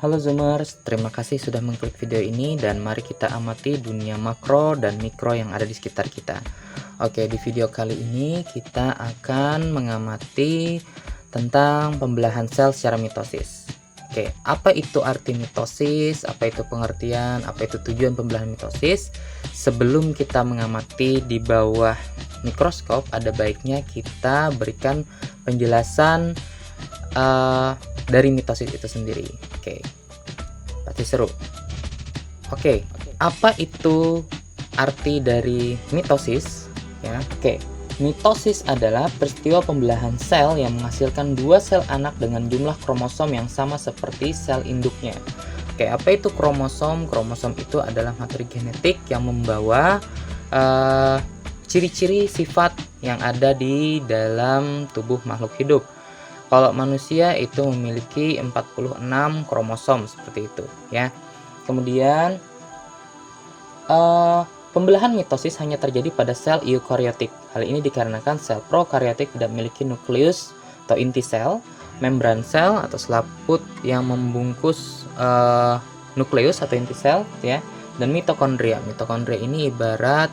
Halo Zoomers, terima kasih sudah mengklik video ini dan mari kita amati dunia makro dan mikro yang ada di sekitar kita. Oke, di video kali ini kita akan mengamati tentang pembelahan sel secara mitosis. Oke, apa itu arti mitosis, apa itu pengertian, apa itu tujuan pembelahan mitosis? Sebelum kita mengamati di bawah mikroskop, ada baiknya kita berikan penjelasan dari mitosis itu sendiri. Oke, pasti seru. Oke, apa itu arti dari mitosis? Ya, oke. Mitosis adalah peristiwa pembelahan sel yang menghasilkan dua sel anak dengan jumlah kromosom yang sama seperti sel induknya. Oke, apa itu kromosom? Kromosom itu adalah materi genetik yang membawa ciri-ciri sifat yang ada di dalam tubuh makhluk hidup. Kalau manusia itu memiliki 46 kromosom seperti itu ya. Kemudian pembelahan mitosis hanya terjadi pada sel eukariotik. Hal ini dikarenakan sel prokariotik tidak memiliki nukleus atau inti sel, membran sel atau selaput yang membungkus nukleus atau inti sel ya, dan mitokondria. Mitokondria ini ibarat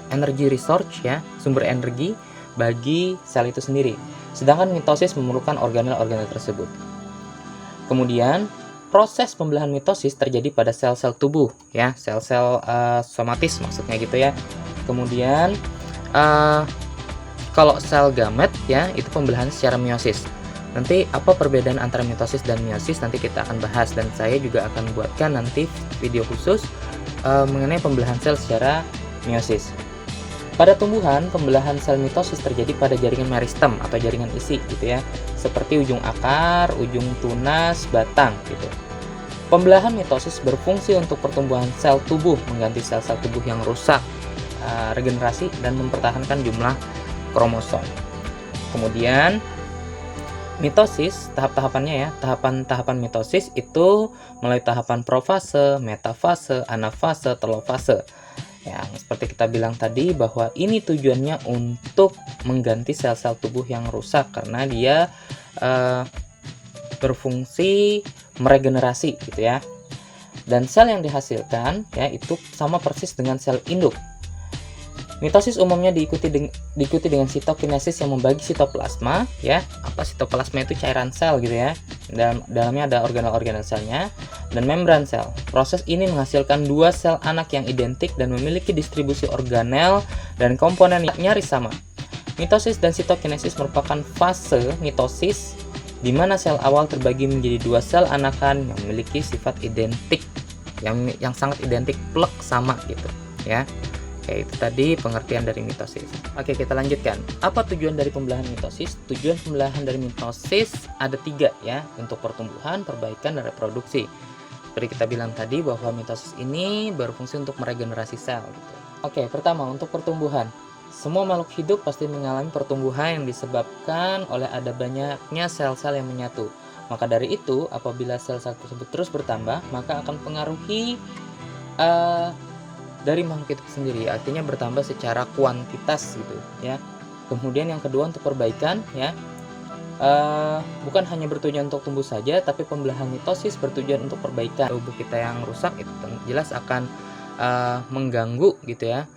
energy resource ya, sumber energi bagi sel itu sendiri. Sedangkan mitosis memerlukan organel-organel tersebut. Kemudian proses pembelahan mitosis terjadi pada sel-sel tubuh ya, sel-sel somatis maksudnya gitu ya. Kemudian kalau sel gamet ya, itu pembelahan secara meiosis. Nanti apa perbedaan antara mitosis dan meiosis nanti kita akan bahas, dan saya juga akan buatkan nanti video khusus mengenai pembelahan sel secara meiosis. Pada tumbuhan, pembelahan sel mitosis terjadi pada jaringan meristem atau jaringan isi gitu ya, seperti ujung akar, ujung tunas, batang gitu. Pembelahan mitosis berfungsi untuk pertumbuhan sel tubuh, mengganti sel-sel tubuh yang rusak, regenerasi, dan mempertahankan jumlah kromosom. Kemudian mitosis, tahap-tahapannya ya, tahapan-tahapan mitosis itu melalui tahapan profase, metafase, anafase, telofase. Yang seperti kita bilang tadi, bahwa ini tujuannya untuk mengganti sel-sel tubuh yang rusak karena dia berfungsi meregenerasi gitu ya. Dan sel yang dihasilkan ya itu sama persis dengan sel induk. Mitosis umumnya diikuti dengan sitokinesis yang membagi sitoplasma ya. Apa sitoplasma itu? Cairan sel gitu ya. Dalamnya ada organel-organel selnya dan membran sel. Proses ini menghasilkan dua sel anak yang identik dan memiliki distribusi organel dan komponen yang nyaris sama. Mitosis dan sitokinesis merupakan fase mitosis di mana sel awal terbagi menjadi dua sel anakan yang memiliki sifat identik, yang sangat identik, plek sama gitu ya. Oke, itu tadi pengertian dari mitosis. Oke, kita lanjutkan. Apa tujuan dari pembelahan mitosis? Tujuan pembelahan dari mitosis ada 3 ya, untuk pertumbuhan, perbaikan, dan reproduksi. Seperti kita bilang tadi bahwa mitosis ini berfungsi untuk meregenerasi sel gitu. Oke, pertama untuk pertumbuhan. Semua makhluk hidup pasti mengalami pertumbuhan yang disebabkan oleh ada banyaknya sel-sel yang menyatu. Maka dari itu, apabila sel-sel tersebut terus bertambah, maka akan pengaruhi dari makhluk itu sendiri, artinya bertambah secara kuantitas gitu ya. Kemudian yang kedua untuk perbaikan ya, bukan hanya bertujuan untuk tumbuh saja, tapi pembelahan mitosis bertujuan untuk perbaikan tubuh kita yang rusak. Itu jelas akan mengganggu gitu ya,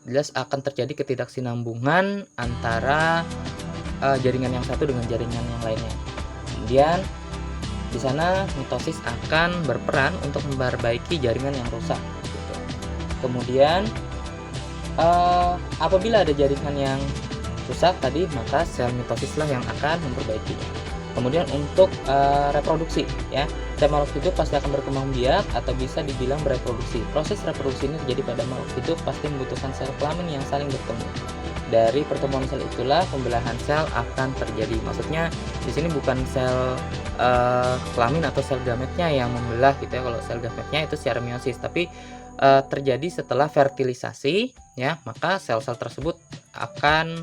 jelas akan terjadi ketidaksinambungan antara jaringan yang satu dengan jaringan yang lainnya. Kemudian di sana mitosis akan berperan untuk memperbaiki jaringan yang rusak. Kemudian apabila ada jaringan yang rusak tadi, maka sel mitosislah yang akan memperbaikinya. Kemudian untuk reproduksi ya, sel makhluk hidup pasti akan berkembang biak atau bisa dibilang bereproduksi. Proses reproduksi ini terjadi pada makhluk hidup pasti membutuhkan sel kelamin yang saling bertemu. Dari pertemuan sel itulah pembelahan sel akan terjadi. Maksudnya di sini bukan sel kelamin atau sel gametnya yang membelah gitu ya. Kalau sel gametnya itu secara meiosis, tapi terjadi setelah fertilisasi ya, maka sel-sel tersebut akan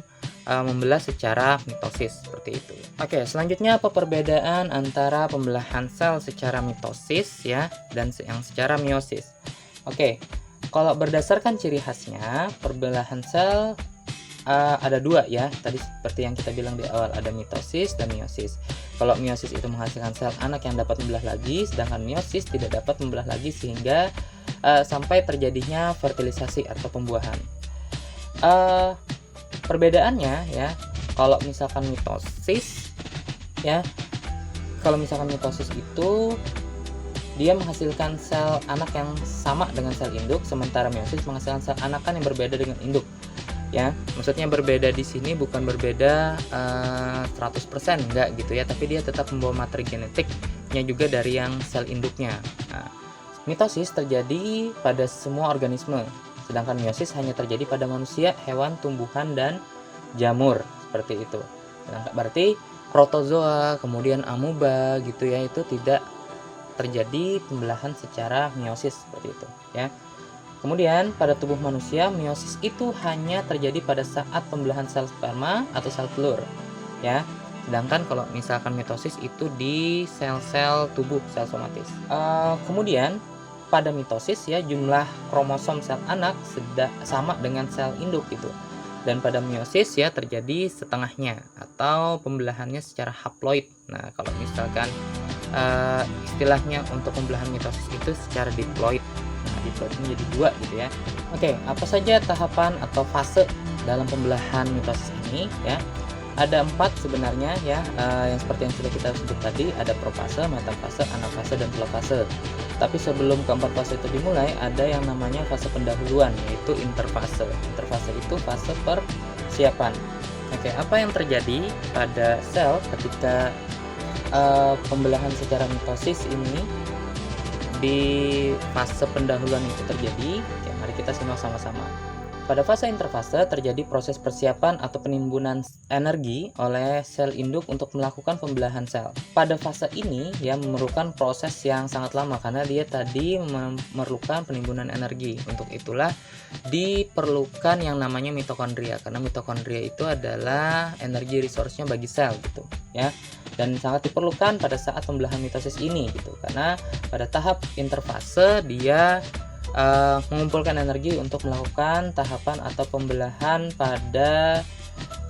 membelah secara mitosis seperti itu. Oke, selanjutnya apa perbedaan antara pembelahan sel secara mitosis ya dan yang secara meiosis? Oke, kalau berdasarkan ciri khasnya, pembelahan sel ada 2 ya. Tadi seperti yang kita bilang di awal, ada mitosis dan meiosis. Kalau meiosis itu menghasilkan sel anak yang dapat membelah lagi, sedangkan meiosis tidak dapat membelah lagi sehingga sampai terjadinya fertilisasi atau pembuahan. Perbedaannya ya, kalau misalkan mitosis ya, kalau misalkan mitosis itu dia menghasilkan sel anak yang sama dengan sel induk, sementara meiosis menghasilkan sel anakan yang berbeda dengan induk. Ya, maksudnya berbeda di sini bukan berbeda 100% enggak gitu ya, tapi dia tetap membawa materi genetiknya juga dari yang sel induknya. Nah, mitosis terjadi pada semua organisme, sedangkan meiosis hanya terjadi pada manusia, hewan, tumbuhan, dan jamur, seperti itu. Berarti protozoa, kemudian amuba gitu ya, itu tidak terjadi pembelahan secara meiosis seperti itu ya. Kemudian pada tubuh manusia, meiosis itu hanya terjadi pada saat pembelahan sel sperma atau sel telur ya. Sedangkan kalau misalkan mitosis itu di sel-sel tubuh, sel somatis. Kemudian pada mitosis ya, jumlah kromosom sel anak sama dengan sel induk gitu. Dan pada meiosis ya terjadi setengahnya atau pembelahannya secara haploid. Nah, kalau misalkan istilahnya untuk pembelahan mitosis itu secara diploid. Nah, diploid menjadi 2 gitu ya. Oke, apa saja tahapan atau fase dalam pembelahan mitosis ini ya? Ada 4 sebenarnya ya, yang seperti yang sudah kita sebut tadi, ada profase, metafase, anafase, dan telofase. Tapi sebelum keempat fase itu dimulai, ada yang namanya fase pendahuluan, yaitu interfase. Interfase itu fase persiapan. Oke, apa yang terjadi pada sel ketika pembelahan secara mitosis ini di fase pendahuluan itu terjadi? Oke, mari kita simak sama-sama. Pada fase interfase terjadi proses persiapan atau penimbunan energi oleh sel induk untuk melakukan pembelahan sel. Pada fase ini ya memerlukan proses yang sangat lama karena dia tadi memerlukan penimbunan energi. Untuk itulah diperlukan yang namanya mitokondria, karena mitokondria itu adalah energi resource-nya bagi sel gitu ya. Dan sangat diperlukan pada saat pembelahan mitosis ini gitu, karena pada tahap interfase dia mengumpulkan energi untuk melakukan tahapan atau pembelahan pada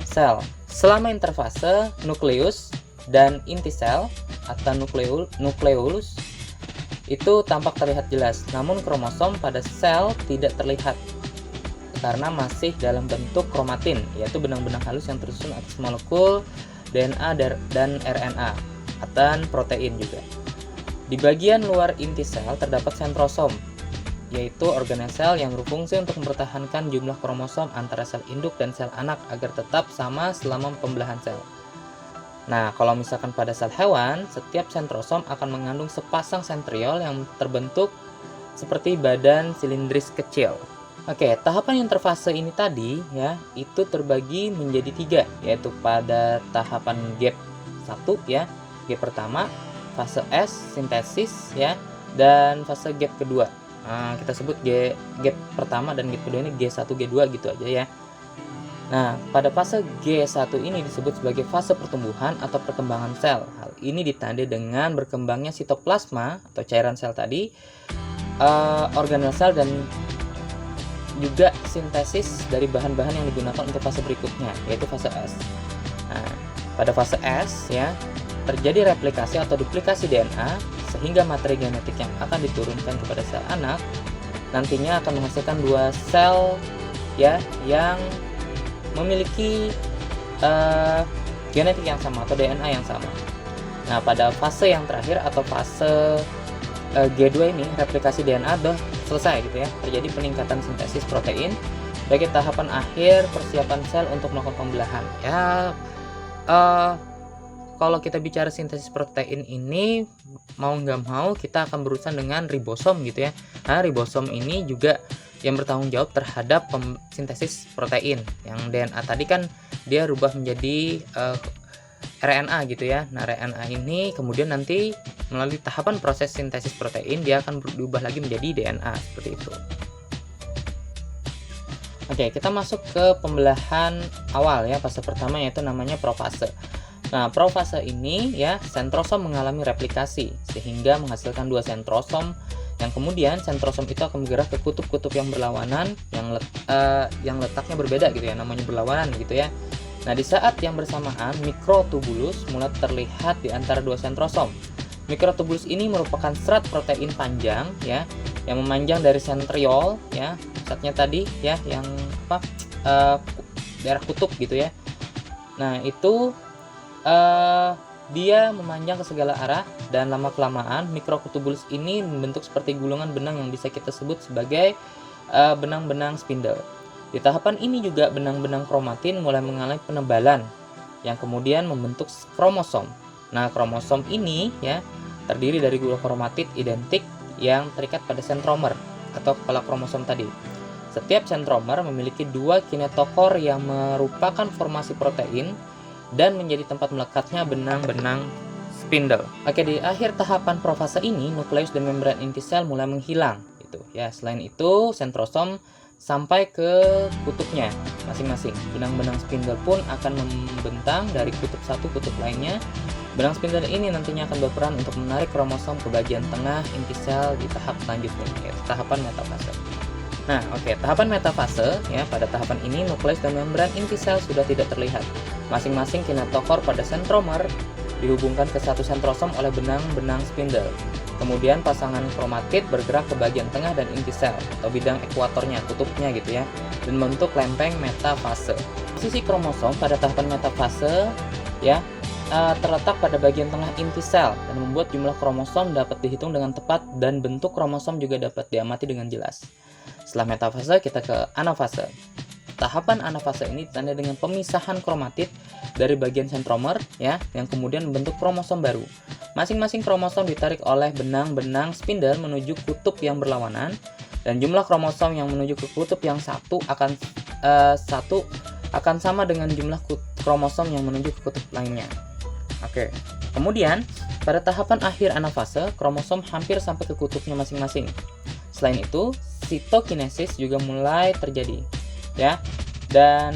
sel. Selama interfase, nukleus dan inti sel atau nukleolus itu tampak terlihat jelas, namun kromosom pada sel tidak terlihat karena masih dalam bentuk kromatin, yaitu benang-benang halus yang tersusun atas molekul DNA dan RNA dan protein juga. Di bagian luar inti sel terdapat sentrosom, yaitu organel sel yang berfungsi untuk mempertahankan jumlah kromosom antara sel induk dan sel anak agar tetap sama selama pembelahan sel. Nah, kalau misalkan pada sel hewan, setiap sentrosom akan mengandung sepasang sentriol yang terbentuk seperti badan silindris kecil. Oke, tahapan interfase ini tadi ya, itu terbagi menjadi 3, yaitu pada tahapan gap 1 ya, gap pertama, fase S, sintesis ya, dan fase gap kedua. Kita sebut gap pertama dan gap kedua ini G1, G2 gitu aja ya. Nah, pada fase G1 ini disebut sebagai fase pertumbuhan atau perkembangan sel. Hal ini ditandai dengan berkembangnya sitoplasma atau cairan sel tadi, organel sel, dan juga sintesis dari bahan-bahan yang digunakan untuk fase berikutnya, yaitu fase S. Nah, pada fase S ya, terjadi replikasi atau duplikasi DNA sehingga materi genetik yang akan diturunkan kepada sel anak nantinya akan menghasilkan 2 sel ya yang memiliki genetik yang sama atau DNA yang sama. Nah, pada fase yang terakhir atau fase G2 ini replikasi DNA sudah selesai gitu ya. Terjadi peningkatan sintesis protein sebagai tahapan akhir persiapan sel untuk melakukan pembelahan. Ya, kalau kita bicara sintesis protein ini, mau nggak mau kita akan berurusan dengan ribosom gitu ya. Nah, ribosom ini juga yang bertanggung jawab terhadap sintesis protein. Yang DNA tadi kan dia rubah menjadi RNA gitu ya. Nah, RNA ini kemudian nanti melalui tahapan proses sintesis protein dia akan berubah lagi menjadi DNA seperti itu. Oke, kita masuk ke pembelahan awal ya, fase pertama yaitu namanya profase. Nah, profase ini ya, sentrosom mengalami replikasi sehingga menghasilkan 2 sentrosom yang kemudian sentrosom itu akan bergerak ke kutub-kutub yang berlawanan yang letaknya berbeda gitu ya, namanya berlawanan gitu ya. Nah, di saat yang bersamaan mikrotubulus mulai terlihat di antara dua sentrosom. Mikrotubulus ini merupakan serat protein panjang ya yang memanjang dari sentriol ya, pusatnya tadi ya yang daerah kutub gitu ya. Nah, itu dia memanjang ke segala arah dan lama-kelamaan mikrotubulus ini membentuk seperti gulungan benang yang bisa kita sebut sebagai benang-benang spindle. Di tahapan ini juga benang-benang kromatin mulai mengalami penebalan yang kemudian membentuk kromosom. Nah, kromosom ini ya terdiri dari dua kromatid identik yang terikat pada sentromer atau kepala kromosom tadi. Setiap sentromer memiliki dua kinetokor yang merupakan formasi protein dan menjadi tempat melekatnya benang-benang spindle. Oke, di akhir tahapan profase ini nukleus dan membran inti sel mulai menghilang gitu ya. Selain itu, sentrosom sampai ke kutubnya masing-masing. Benang-benang spindle pun akan membentang dari kutub satu ke kutub lainnya. Benang spindle ini nantinya akan berperan untuk menarik kromosom ke bagian tengah inti sel di tahap selanjutnya, yaitu tahapan metafase. Nah, tahapan metafase ya, pada tahapan ini nukleus dan membran inti sel sudah tidak terlihat. Masing-masing kinetokor pada sentromer dihubungkan ke satu sentrosom oleh benang-benang spindle. Kemudian pasangan kromatid bergerak ke bagian tengah dan inti sel atau bidang ekuatornya, kutubnya gitu ya, dan membentuk lempeng metafase. Posisi kromosom pada tahapan metafase ya terletak pada bagian tengah inti sel dan membuat jumlah kromosom dapat dihitung dengan tepat dan bentuk kromosom juga dapat diamati dengan jelas. Setelah metafase kita ke anafase. Tahapan anafase ini ditandai dengan pemisahan kromatid dari bagian sentromer ya yang kemudian membentuk kromosom baru. Masing-masing kromosom ditarik oleh benang-benang spindle menuju kutub yang berlawanan dan jumlah kromosom yang menuju ke kutub yang satu akan sama dengan jumlah kromosom yang menuju ke kutub lainnya. Kemudian pada tahapan akhir anafase, kromosom hampir sampai ke kutubnya masing-masing. Selain itu, sitokinesis juga mulai terjadi, ya. Dan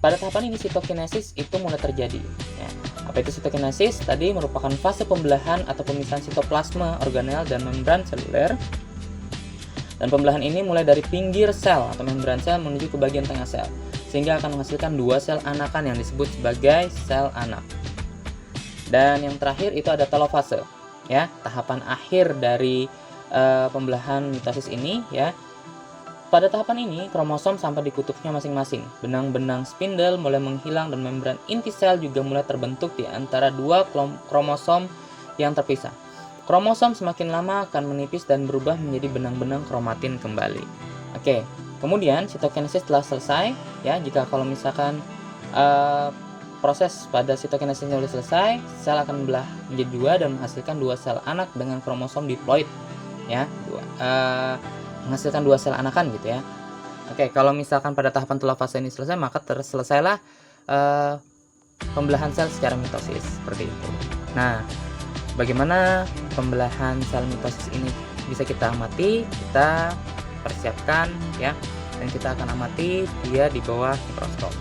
pada tahapan ini sitokinesis itu mulai terjadi. Ya. Apa itu sitokinesis? Tadi merupakan fase pembelahan atau pemisahan sitoplasma, organel, dan membran seluler. Dan pembelahan ini mulai dari pinggir sel atau membran sel menuju ke bagian tengah sel, sehingga akan menghasilkan dua sel anakan yang disebut sebagai sel anak. Dan yang terakhir itu ada telofase, ya, tahapan akhir dari pembelahan mitosis ini, ya. Pada tahapan ini kromosom sampai di kutubnya masing-masing. Benang-benang spindle mulai menghilang dan membran inti sel juga mulai terbentuk di antara dua kromosom yang terpisah. Kromosom semakin lama akan menipis dan berubah menjadi benang-benang kromatin kembali. Kemudian sitokinesis telah selesai, ya. Jika kalau misalkan proses pada sitokinesis sudah selesai, sel akan membelah menjadi dua dan menghasilkan dua sel anak dengan kromosom diploid, ya, menghasilkan dua sel anakan gitu ya. Kalau misalkan pada tahapan telofase ini selesai, maka selesailah pembelahan sel secara mitosis seperti itu. Nah, bagaimana pembelahan sel mitosis ini bisa kita amati? Kita persiapkan ya, dan kita akan amati dia di bawah mikroskop.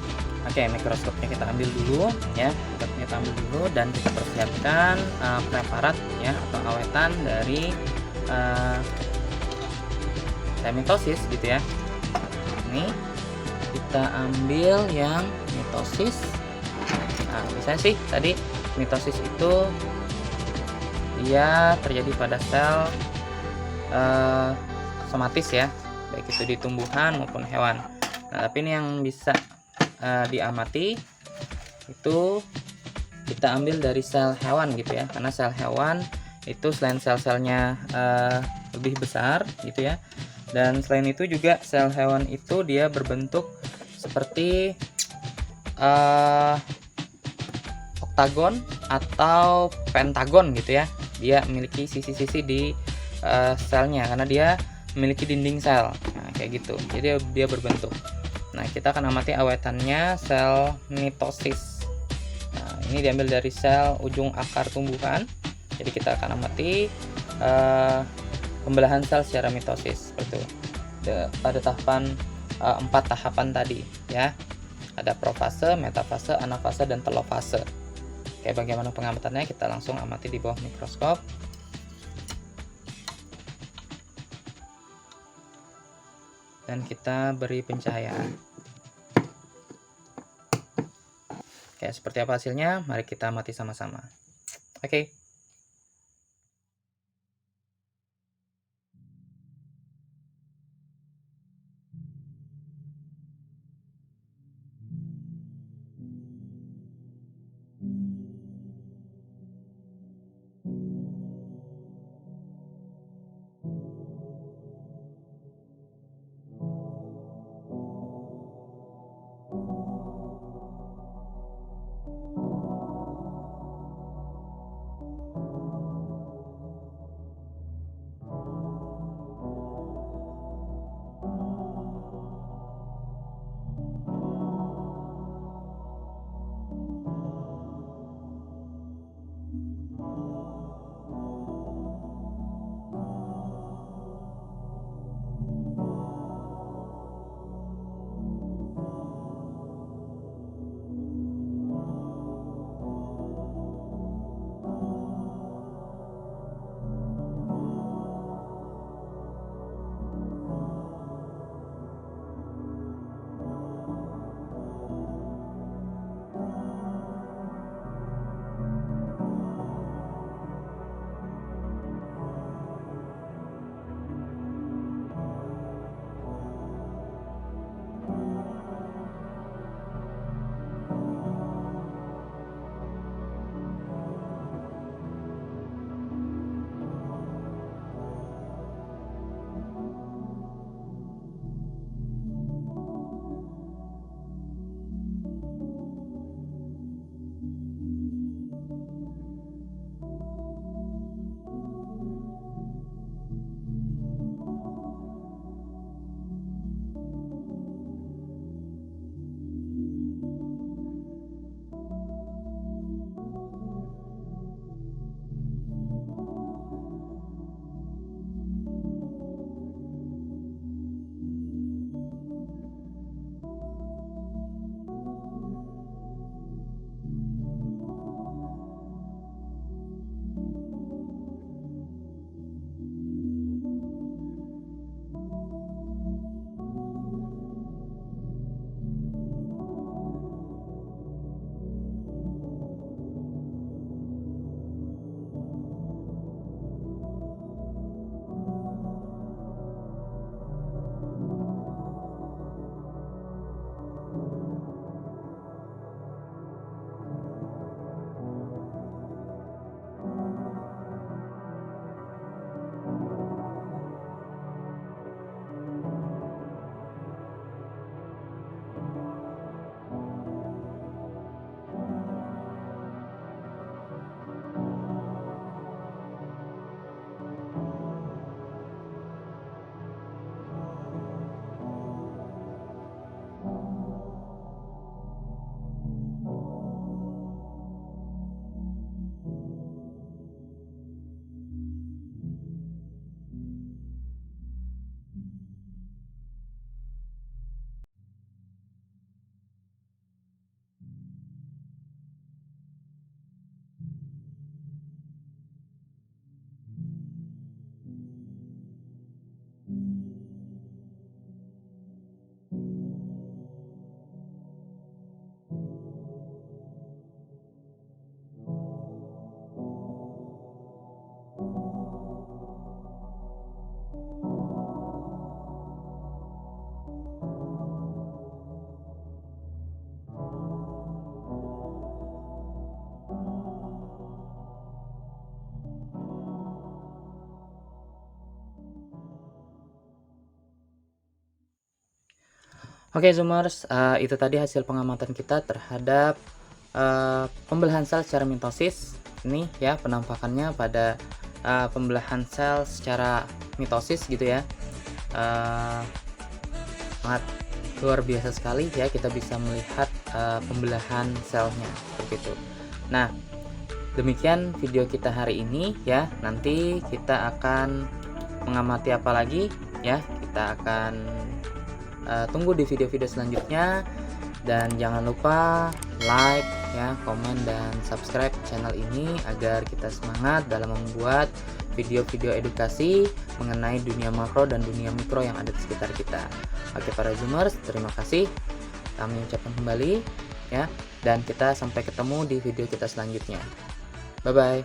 Mikroskopnya kita ambil dulu ya, kita ambil dulu dan kita persiapkan preparat ya atau awetan dari sel mitosis gitu ya. Ini kita ambil yang mitosis. Nah, biasanya sih tadi mitosis itu dia terjadi pada sel somatis ya, baik itu di tumbuhan maupun hewan. Nah, tapi ini yang bisa diamati itu kita ambil dari sel hewan gitu ya, karena sel hewan itu selain sel-selnya lebih besar gitu ya, dan selain itu juga sel hewan itu dia berbentuk seperti oktagon atau pentagon gitu ya. Dia memiliki sisi-sisi di selnya karena dia memiliki dinding sel. Nah, kayak gitu. Jadi dia berbentuk. Nah, kita akan amati awetannya sel mitosis. Nah, ini diambil dari sel ujung akar tumbuhan. Jadi kita akan amati pembelahan sel secara mitosis seperti itu. Pada tahapan 4 tahapan tadi ya. Ada profase, metafase, anafase, dan telofase. Bagaimana pengamatannya? Kita langsung amati di bawah mikroskop. Dan kita beri pencahayaan. Oke, seperti apa hasilnya? Mari kita amati sama-sama. Oke. Oke Zoomers, itu tadi hasil pengamatan kita terhadap pembelahan sel secara mitosis. Ini ya penampakannya pada pembelahan sel secara mitosis gitu ya. Sangat luar biasa sekali ya, kita bisa melihat pembelahan selnya seperti itu. Nah, demikian video kita hari ini ya. Nanti kita akan mengamati apa lagi ya. Kita akan tunggu di video-video selanjutnya, dan jangan lupa like ya, komen dan subscribe channel ini agar kita semangat dalam membuat video-video edukasi mengenai dunia makro dan dunia mikro yang ada di sekitar kita. Oke para Zoomers, terima kasih. Kami ucapkan kembali ya. Dan kita sampai ketemu di video kita selanjutnya. Bye bye.